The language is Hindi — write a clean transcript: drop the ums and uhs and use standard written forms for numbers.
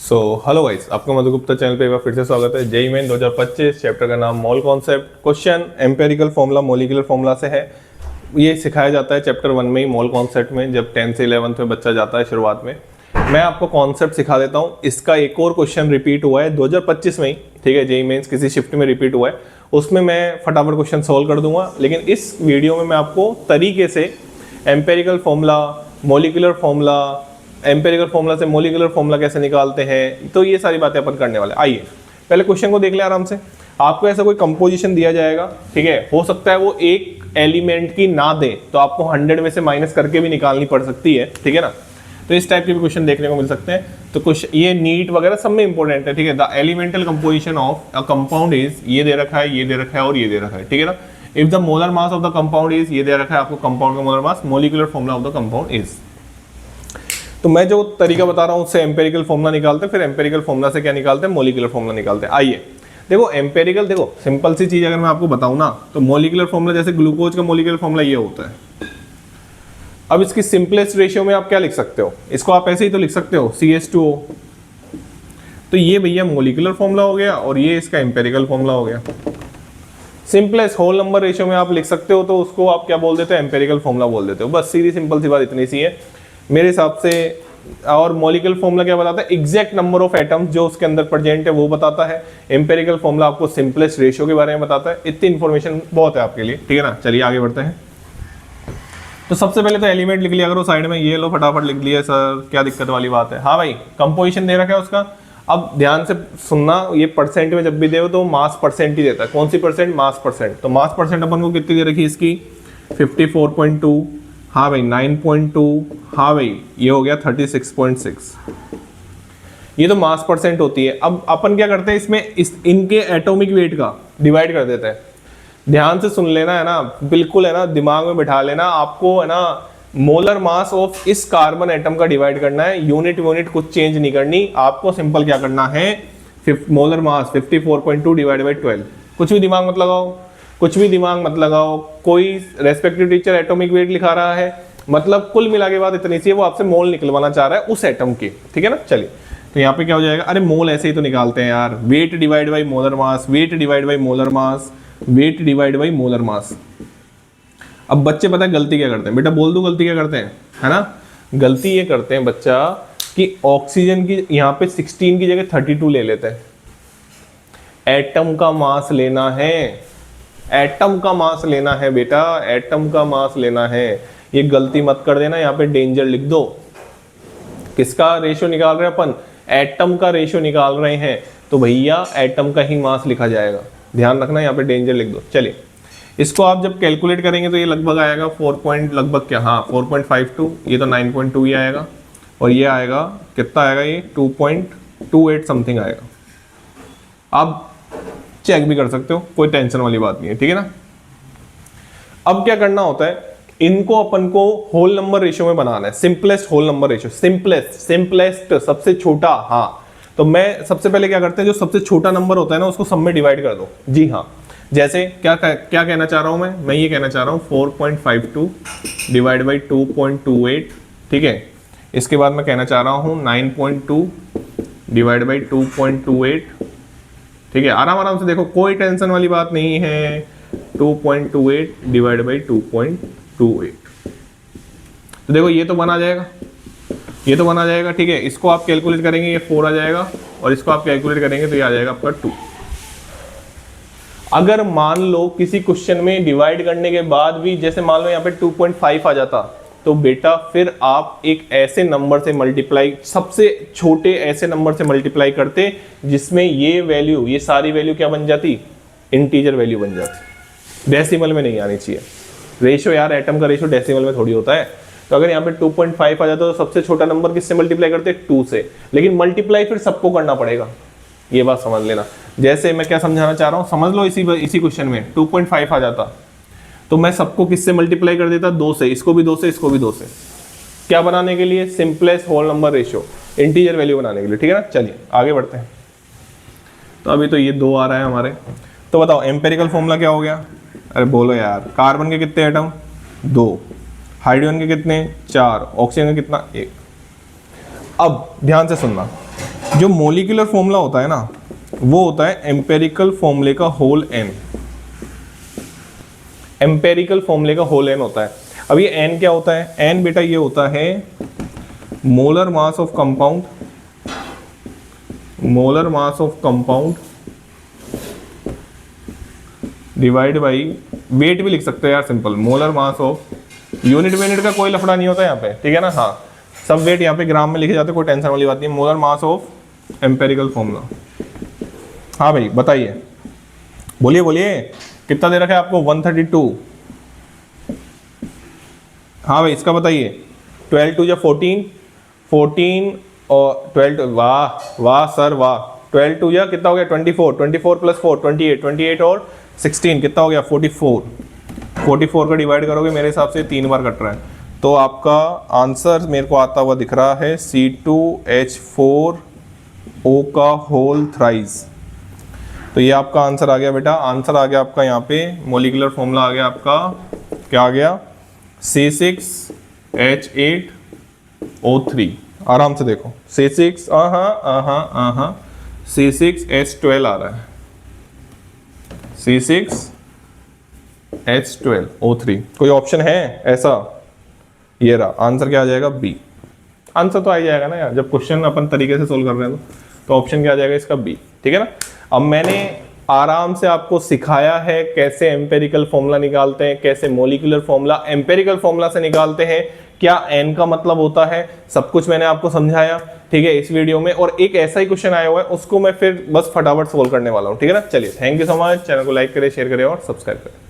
हेलो गाइस, आपका मधु गुप्ता चैनल पे एक बार फिर से स्वागत है। जेईई मेन 2025 चैप्टर का नाम mole concept. Question empirical formula molecular formula से है। ये सिखाया जाता है चैप्टर 1 में ही, मोल कॉन्सेप्ट में, जब 10 से 11 में बच्चा जाता है शुरुआत में। मैं आपको कॉन्सेप्ट सिखा देता हूँ। इसका एक और क्वेश्चन रिपीट हुआ है 2025 में ही, ठीक है। जेईई मेन्स किसी शिफ्ट में रिपीट हुआ है, उसमें मैं फटाफट क्वेश्चन सॉल्व कर दूंगा। लेकिन इस वीडियो में मैं आपको तरीके से empirical formula, molecular formula, empirical formula से मोलिकुलर फॉर्मूला कैसे निकालते हैं, तो ये सारी बातें अपन करने वाले। आइए पहले क्वेश्चन को देख ले आराम से। आपको ऐसा कोई कंपोजिशन दिया जाएगा, ठीक है। हो सकता है वो एक एलिमेंट की ना दे, तो आपको 100 में से माइनस करके भी निकालनी पड़ सकती है, ठीक है ना। तो इस टाइप के भी क्वेश्चन देखने को मिल सकते हैं। तो कुछ ये नीट वगैरह सब में इंपॉर्टेंट है, ठीक है। The elemental composition of a compound is, ये दे रखा है, ये दे रखा है और ये दे रखा है, ठीक है ना। If the molar mass of the compound is, ये दे रखा है आपको कंपाउंड का molar mass, molecular formula of the compound is. तो मैं जो तरीका बता रहा हूं उससे एम्पेरिकल फॉर्मूला निकालते हैं, फिर एम्पेरिकल फॉर्मूला से क्या निकालते हैं, मोलिकुलर फॉर्मूला निकालते हैं। आइए देखो, एम्पेरिकल, देखो सिंपल सी चीज अगर मैं आपको बताऊं ना, तो मोलिकुलर फॉर्मूला जैसे ग्लूकोज का मोलिकुलर फॉर्मूला ये होता है। अब इसकी सिंपलेस्ट रेशियो में आप क्या लिख सकते हो, इसको आप ऐसे ही तो लिख सकते हो CH2O। तो ये भैया मोलिकुलर फॉर्मूला हो गया और ये इसका एम्पेरिकल फॉर्मूला हो गया। सिंपलेस्ट होल नंबर रेशियो में आप लिख सकते हो, तो उसको आप क्या बोल देते हो, एम्पेरिकल फॉर्मूला बोल देते हो। बस सीधी सिंपल सी बात इतनी सी है मेरे हिसाब से। और मोलिकुलर फॉर्मूला क्या बताता है, एग्जैक्ट नंबर ऑफ एटम्स जो उसके अंदर प्रेजेंट है वो बताता है। एम्पेरिकल फॉर्मूला आपको सिंपलेस्ट रेशियो के बारे में बताता है। इतनी इंफॉर्मेशन बहुत है आपके लिए, ठीक है ना। चलिए आगे बढ़ते हैं। तो सबसे पहले तो एलिमेंट लिख लिया करो साइड में, ये लो फटाफट लिख लिया सर, क्या दिक्कत वाली बात है। हाँ भाई, कंपोजिशन दे रखा है उसका। अब ध्यान से सुनना, ये परसेंट में जब भी दे तो मास परसेंट ही देता है। कौन सी परसेंट, मास परसेंट। तो मास परसेंट अपन को कितनी दे रखी है इसकी, 54.2। हाँ भाई 9.2। हाँ भाई ये हो गया 36.6। ये तो मास परसेंट होती है। अब अपन क्या करते हैं इसमें, इनके एटॉमिक वेट का डिवाइड कर देते हैं। ध्यान से सुन लेना है ना, बिल्कुल है ना, दिमाग में बिठा लेना। आपको है ना मोलर मास ऑफ इस कार्बन एटम का डिवाइड करना है, यूनिट कुछ चेंज नहीं करनी आपको। सिंपल क्या करना है, मोलर मास 54.2 डिवाइड बाई 12। कुछ भी दिमाग मत लगाओ, कुछ भी दिमाग मत लगाओ। कोई रेस्पेक्टिव टीचर एटॉमिक वेट लिखा रहा है, मतलब कुल मिला के बाद इतनी सी है, वो आपसे मोल निकलवाना चाह रहा है उस एटम की, ठीक है ना। चलिए तो यहाँ पे क्या हो जाएगा, अरे मोल ऐसे ही तो निकालते हैं यार, weight divide by molar mass, weight divide by molar mass, weight divide by molar mass. अब बच्चे पता है गलती क्या करते हैं, बेटा बोल दो गलती क्या करते हैं, है ना। गलती ये करते हैं बच्चा कि ऑक्सीजन की यहाँ पे 16 की जगह 32 ले लेते हैं। एटम का मास लेना है, एटम का मास लेना है बेटा, एटम का मास लेना है। ये गलती मत कर देना, यहाँ पे डेंजर लिख दो। किसका रेशियो निकाल रहे हैं अपन, एटम का रेशियो निकाल रहे हैं, तो भैया एटम का ही मास लिखा जाएगा। ध्यान रखना, यहाँ पे डेंजर लिख दो। चलिए इसको आप जब कैलकुलेट करेंगे तो ये लगभग आएगा 4.52। ये तो 9.2 ही आएगा, और ये आएगा कितना आएगा, ये 2.28 समथिंग आएगा। आप चेक भी कर सकते हो, कोई टेंशन वाली बात नहीं है, ठीक है ना। अब क्या करना होता है, इनको अपन को होल नंबर रेशियो में बनाना है। Simplest whole number ratio, simplest सबसे छोटा। हाँ तो मैं सबसे पहले क्या करते हैं, जो सबसे छोटा नंबर होता है ना उसको सब में डिवाइड कर दो। जी हाँ, जैसे क्या कहना चाह रहा हूं मैं ये कहना चाह रहा हूं 4.52 डिवाइड बाई 2.28, ठीक है। इसके बाद मैं कहना चाह रहा हूं 9.2 डिवाइड बाई 2.28, ठीक है। आराम से देखो, कोई टेंशन वाली बात नहीं है। 2.28 डिवाइड बाई 2.28, तो देखो ये तो बना जाएगा, ये तो बना जाएगा, ठीक है। इसको आप कैलकुलेट करेंगे, ये 4 आ जाएगा, और इसको आप कैलकुलेट करेंगे तो ये आ जाएगा आपका 2। अगर मान लो किसी क्वेश्चन में डिवाइड करने के बाद भी, जैसे मान लो यहाँ पे 2.5 आ जाता, तो बेटा फिर आप एक ऐसे नंबर से मल्टीप्लाई, सबसे छोटे ऐसे नंबर से मल्टीप्लाई करते जिसमें ये वैल्यू, ये सारी वैल्यू क्या बन जाती, इंटीजर वैल्यू बन जाती। डेसिमल में नहीं आनी चाहिए। रेशियो यार, एटम का रेशियो डेसिमल में थोड़ी होता है। तो अगर यहाँ पे 2.5 आ जाता तो सबसे छोटा नंबर किससे मल्टीप्लाई करते, 2 से। लेकिन मल्टीप्लाई फिर सबको करना पड़ेगा, ये बात समझ लेना। जैसे मैं क्या समझाना चाह रहा हूँ, समझ लो। इसी क्वेश्चन में 2.5 आ जाता तो मैं सबको किससे मल्टीप्लाई कर देता, 2 से। इसको भी 2 से, इसको भी 2 से। क्या बनाने के लिए, simplest whole number ratio, integer value बनाने के लिए, ठीक है ना। चलिए आगे बढ़ते हैं। तो अभी तो ये 2 आ रहा है हमारे। तो बताओ एम्पेरिकल फॉर्मूला क्या हो गया, अरे बोलो यार। कार्बन के कितने एटम, 2। हाइड्रोजन के कितने, 4। ऑक्सीजन के कितना, 1। अब ध्यान से सुनना, जो मोलिकुलर फॉर्मूला होता है ना, वो होता है एम्पेरिकल फॉर्मूले का होल एन। एम्पेरिकल फॉर्मूले का होल एन होता है। अब ये एन क्या होता है? एन बेटा ये होता है molar mass of compound, molar mass of compound divide by, wait भी लिख सकते हैं यार simple, molar mass of, unit का कोई लफड़ा नहीं होता यहाँ पे, ठीक है ना। हाँ, सब वेट यहाँ पे ग्राम में लिखे जाते हैं, कोई टेंशन वाली बात नहीं। Molar mass of empirical formula. हाँ भाई बताइए, बोलिए बोलिए, कितना दे रखा है आपको? 132। हाँ भाई इसका बताइए। 12 2 या 14, 14 और 12, वाह वाह सर वाह। 12 2 या कितना हो गया? 24, 24 प्लस 4 28, 28 और 16 कितना हो गया? 44। 44 का डिवाइड करोगे मेरे हिसाब से 3 बार कट रहा है, तो आपका आंसर मेरे को आता हुआ दिख रहा है C2H4O का होल थ्राइस। तो ये आपका आंसर आ गया बेटा। आंसर आ गया आपका यहाँ पे, मोलिकुलर फॉर्मूला आ गया आपका, क्या आ गया? C6H8O3। आराम से देखो, C6 C6H12 आ रहा है, C6H12O3। कोई ऑप्शन है ऐसा? ये रहा आंसर, क्या आ जाएगा? बी। आंसर तो आ ही जाएगा ना यार, जब क्वेश्चन अपन तरीके से सोल्व कर रहे हैं तो ऑप्शन क्या आ जाएगा इसका? बी, ठीक है ना। अब मैंने आराम से आपको सिखाया है कैसे एम्पेरिकल फॉर्मूला निकालते हैं, कैसे मोलिकुलर फॉर्मूला एम्पेरिकल फॉर्मूला से निकालते हैं, क्या एन का मतलब होता है, सब कुछ मैंने आपको समझाया, ठीक है, इस वीडियो में। और एक ऐसा ही क्वेश्चन आया हुआ है, उसको मैं फिर बस फटाफट सोल्व करने वाला हूँ, ठीक है ना। चलिए, thank you so much. Channel को लाइक करें, शेयर करें और सब्सक्राइब करें।